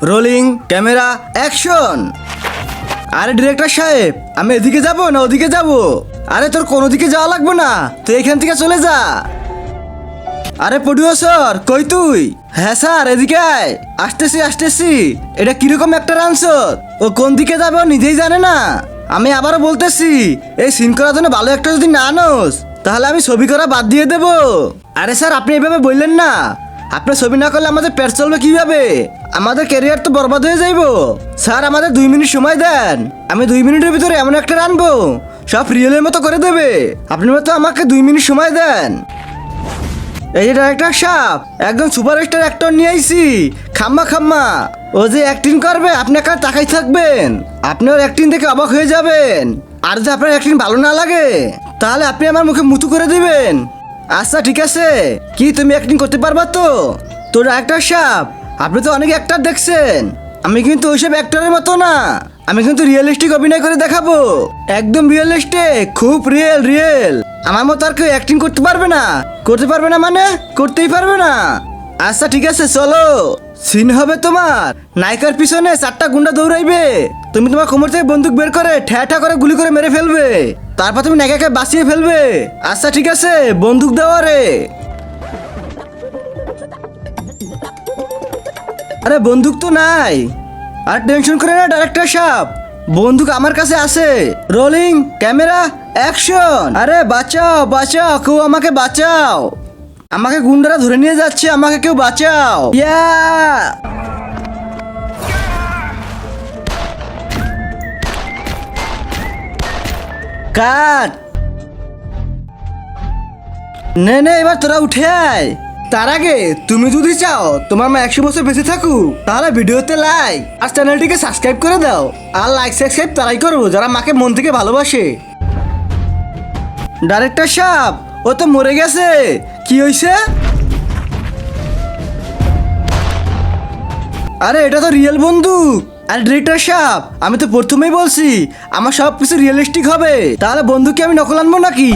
Rolling camera action. আরে director সাহেব, আমি এদিকে যাব না ওদিকে যাব? আরে তোর কোনো দিকে যাওয়া লাগবে না, তুই এখান থেকে চলে যা। আরে প্রডিউসার কই তুই? হ্যাঁ স্যার এদিকে আয়। আসতেছি আসতেছি। এটা কিরকম একটা আনসার? ও কোন দিকে যাবে ও নিজেই জানে না। আমি আবারও বলতেছি, এই সিন করার জন্য ভালো একটা যদি না আনোস তাহলে আমি ছবি করা বাদ দিয়ে দেব। আরে স্যার আপনি এভাবে বললেন না। আপনি ছবি না করলে আমাদের পেট চলবে কিভাবে? আমাদের ক্যারিয়ার তো বরবাদ হয়ে যাইবো। স্যার আমাদের 2 মিনিট সময় দেন, আমি 2 মিনিটের ভিতরে এমন একটা আনবো সব রিয়েলের মতো করে দেবে। আপনি তো আমাকে 2 মিনিট সময় দেন। এই যে ডাইরেক্টর সাহেব, একদম সুপারস্টার অ্যাক্টর নিয়ে আইছি। খাম্মা খাম্মা ও যে অ্যাক্টিং করবে আপনি একা তাকাই থাকবেন। আপনি ওর অ্যাক্টিং দেখে অবাক হয়ে যাবেন। আর যদি আপনার অ্যাক্টিং ভালো না লাগে তাহলে আপনি আমার মুখে মুতু করে দিবেন। আচ্ছা ঠিক আছে, কি তুমি অ্যাক্টিং করতে পারবা তো? তো ডাইরেক্টর সাহেব, আপনি তো অনেক অ্যাক্টর দেখছেন, আমি কিন্তু ওইসব অ্যাক্টরের মতো না। আমি কিন্তু রিয়েলিস্টিক অভিনয় করে দেখাবো, একদম রিয়েলিস্টিক, খুব রিয়েল রিয়েল। আমার মতো আর কেউ অ্যাক্টিং করতে পারবে না। করতে পারবে না মানে করতেই পারবে না। আচ্ছা ঠিক আছে চলো। সিন হবে তোমার নায়িকার পিছনে 4টা গুন্ডা দৌড়াইবে, তুমি তোমার কোমর থেকে বন্দুক বের করে ঠ্যাঠা করে গুলি করে মেরে ফেলবে, তারপর তুমি নায়িকাকে বাঁচিয়ে ফেলবে। আচ্ছা ঠিক আছে, বন্দুক দেওয়া রে। আরে বন্দুক তো নাই। আর টেনশন করে না ডাইরেক্টর সাহেব, বন্দুক আমার কাছে আছে। Rolling camera action. আরে বাঁচাও বাঁচাও, কেউ আমাকে বাঁচাও, আমাকে গুন্ডারা ধরে নিয়ে যাচ্ছে, আমাকে কেউ বাঁচাও। ইয়া কাট। নে নে এবার তোরা উঠে আয়। তার আগে তুমি যদি চাও তোমার মা 100 বছর বেঁচে থাকুক তাহলে ভিডিওতে লাইক আর চ্যানেলটিকে সাবস্ক্রাইব করে দাও। আর লাইক সাবস্ক্রাইব তারাই করবো যারা মাকে মন থেকে ভালোবাসে। ডাইরেক্টর সাহেব, ও তো মরে গেছে, কি হয়েছে? আরে এটা তো রিয়েল বন্দুক। আরে ডিরেক্টর সাহেব, আমি তো প্রথমেই বলছি আমার সব কিছু রিয়েলিস্টিক হবে, তাহলে বন্দুককে আমি নকল আনবো নাকি?